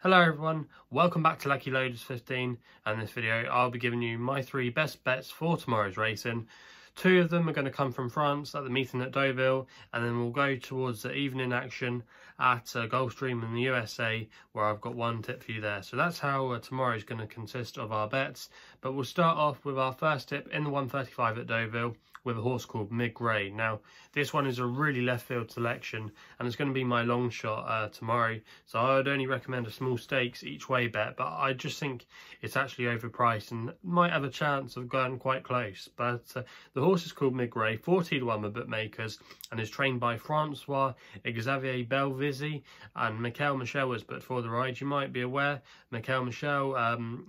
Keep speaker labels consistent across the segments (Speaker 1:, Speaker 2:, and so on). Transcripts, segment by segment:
Speaker 1: Hello everyone, welcome back to Lucky Loaders 15, and in this video I'll be giving you my 3 best bets for tomorrow's racing. 2 of them are going to come from France at the meeting at Deauville, and then we'll go towards the evening action at Gulfstream in the USA, where I've got one tip for you there. So that's how tomorrow is going to consist of our bets, but we'll start off with our first tip in the 135 at Deauville with a horse called Midgrey. Now this one is a really left field selection, and it's going to be my long shot tomorrow, so I would only recommend a small stakes each way bet, but I just think it's actually overpriced and might have a chance of going quite close. But the horse is called Midgrey, 40-1 with bookmakers, and is trained by Francois Xavier Belvisi, and Michael Michel was put for the ride. You might be aware, Michael Michel,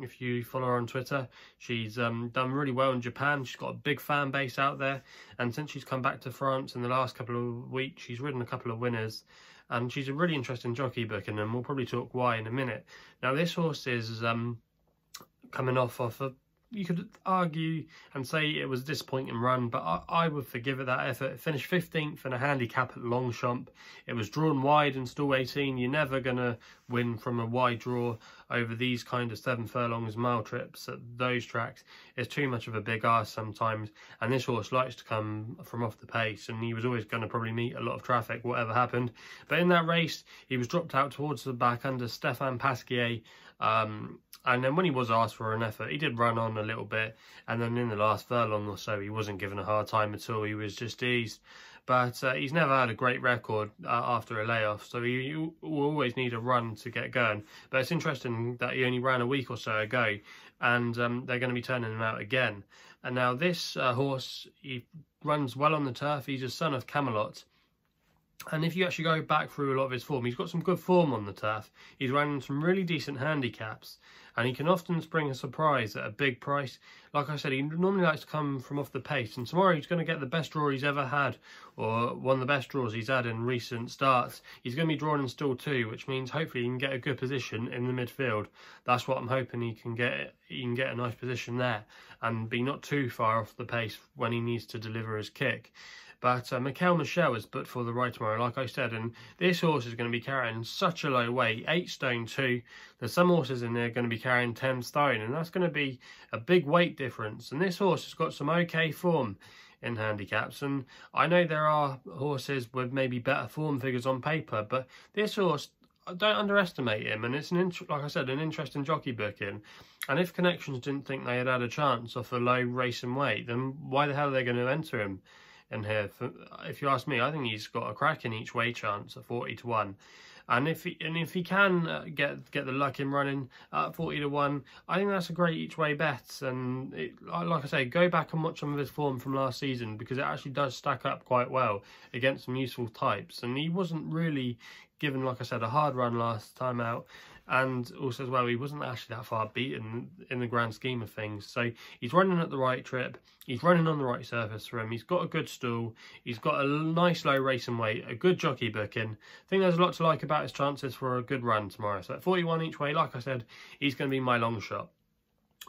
Speaker 1: if you follow her on Twitter, she's done really well in Japan. She's got a big fan base out there, and since she's come back to France in the last couple of weeks, she's ridden a couple of winners, and she's a really interesting jockey booking, and we'll probably talk why in a minute. Now this horse is coming off a, you could argue and say it was a disappointing run, but I would forgive it that effort. It finished 15th in a handicap at Longshot. It was drawn wide in stall 18. You're never going to win from a wide draw over these kind of 7 furlongs mile trips at those tracks. It's too much of a big ask sometimes, and this horse likes to come from off the pace, and he was always going to probably meet a lot of traffic, whatever happened. But in that race, he was dropped out towards the back under Stéphane Pasquier, and then when he was asked for an effort, he did run on a little bit, and then in the last furlong or so, he wasn't given a hard time at all. He was just eased. But he's never had a great record after a layoff, so you will always need a run to get going. But it's interesting that he only ran a week or so ago, and they're going to be turning him out again. And now this horse, he runs well on the turf. He's a son of Camelot. And if you actually go back through a lot of his form, he's got some good form on the turf. He's running some really decent handicaps, and he can often spring a surprise at a big price. Like I said, he normally likes to come from off the pace, and tomorrow he's going to get the best draw he's ever had, or one of the best draws he's had in recent starts. He's going to be drawn in stall 2, which means hopefully he can get a good position in the midfield. That's what I'm hoping he can get. He can get a nice position there and be not too far off the pace when he needs to deliver his kick. But Michael Michel is put for the ride tomorrow, like I said, and this horse is going to be carrying such a low weight, 8 stone 2. There's some horses in there going to be carrying 10 stone, and that's going to be a big weight difference. And this horse has got some okay form in handicaps, and I know there are horses with maybe better form figures on paper, but this horse, don't underestimate him, and it's like I said, an interesting jockey booking. And if Connections didn't think they had a chance off a low racing weight, then why the hell are they going to enter him in here? If you ask me, I think he's got a cracking each way chance at 40-1, and if he can get the luck in running at 40-1, I think that's a great each way bet. And like I say, go back and watch some of his form from last season, because it actually does stack up quite well against some useful types, and he wasn't really given, like I said, a hard run last time out. And also as well, he wasn't actually that far beaten in the grand scheme of things. So he's running at the right trip, he's running on the right surface for him, he's got a good stall, he's got a nice low racing weight, a good jockey booking. I think there's a lot to like about his chances for a good run tomorrow. So at 41 each way, like I said, he's going to be my long shot.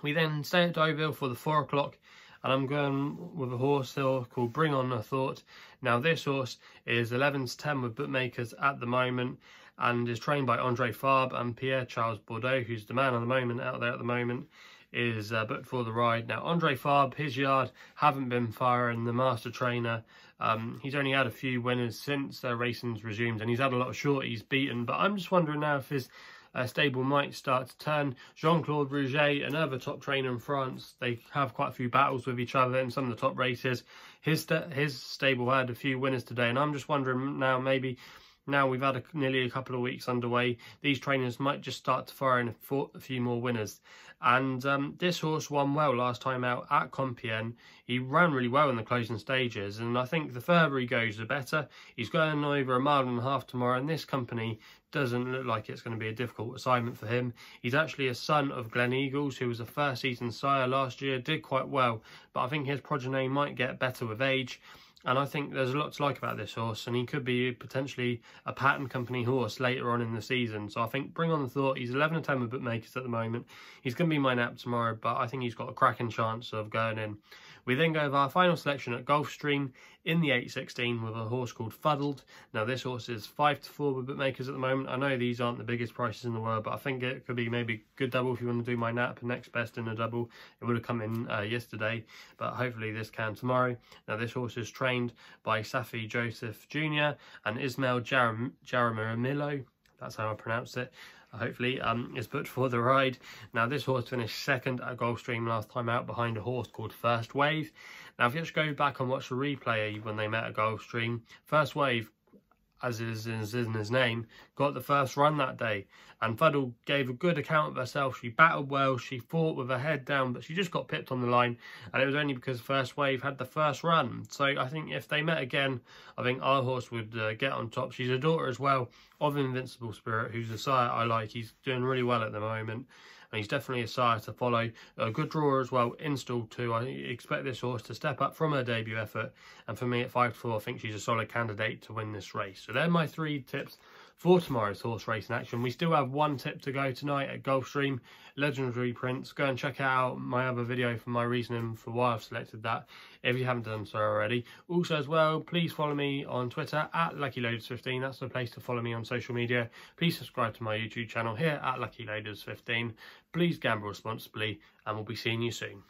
Speaker 1: We then stay at Deauville for the 4 o'clock, and I'm going with a horse here called Bring On A Thought. Now this horse is 11-10 with bookmakers at the moment, and is trained by Andre Fabre, and Pierre-Charles Bordeaux, who's the man of the moment out there at the moment, is booked for the ride. Now Andre Fabre, his yard haven't been firing, the master trainer. He's only had a few winners since racing's resumed, and he's had a lot of shorties beaten, but I'm just wondering now if his stable might start to turn. Jean-Claude Rouget, another top trainer in France, they have quite a few battles with each other in some of the top races. His stable had a few winners today, and I'm just wondering now, maybe now we've had nearly a couple of weeks underway, these trainers might just start to fire in a few more winners. And this horse won well last time out at Compiègne. He ran really well in the closing stages, and I think the further he goes, the better. He's going over 1.5 miles tomorrow, and this company doesn't look like it's going to be a difficult assignment for him. He's actually a son of Glen Eagles, who was a first season sire last year, did quite well, but I think his progeny might get better with age. And I think there's a lot to like about this horse, and he could be potentially a pattern company horse later on in the season. So I think Bring On The Thought, he's 11-10 with bookmakers at the moment. He's going to be my nap tomorrow, but I think he's got a cracking chance of going in. We then go with our final selection at Gulfstream in the 816 with a horse called Fuddled. Now this horse is 5-4 with bookmakers at the moment. I know these aren't the biggest prices in the world, but I think it could be maybe a good double if you want to do my nap and next best in a double. It would have come in yesterday, but hopefully this can tomorrow. Now this horse is trained by Safi Joseph Jr. and Ismail Jaramillo. That's how I pronounce it. Hopefully is put for the ride. Now this horse finished second at Gulfstream last time out behind a horse called First Wave. Now if you just go back and watch the replay when they met at Gulfstream, First Wave, as is in his name, got the first run that day, and Fuddled gave a good account of herself. She battled well, she fought with her head down, but she just got pipped on the line, and it was only because First Wave had the first run. So I think if they met again, I think our horse would get on top. She's a daughter as well of Invincible Spirit, who's a sire I like. He's doing really well at the moment, and he's definitely a sire to follow. A good drawer as well, installed too. I expect this horse to step up from her debut effort, and for me at 5-4, I think she's a solid candidate to win this race. So they're my 3 tips for tomorrow's horse racing action. We still have 1 tip to go tonight at Gulfstream, Legendary Prince. Go and check out my other video for my reasoning for why I've selected that, if you haven't done so already. Also as well, please follow me on Twitter at LuckyLoaders15. That's the place to follow me on social media. Please subscribe to my YouTube channel here at LuckyLoaders15. Please gamble responsibly, and we'll be seeing you soon.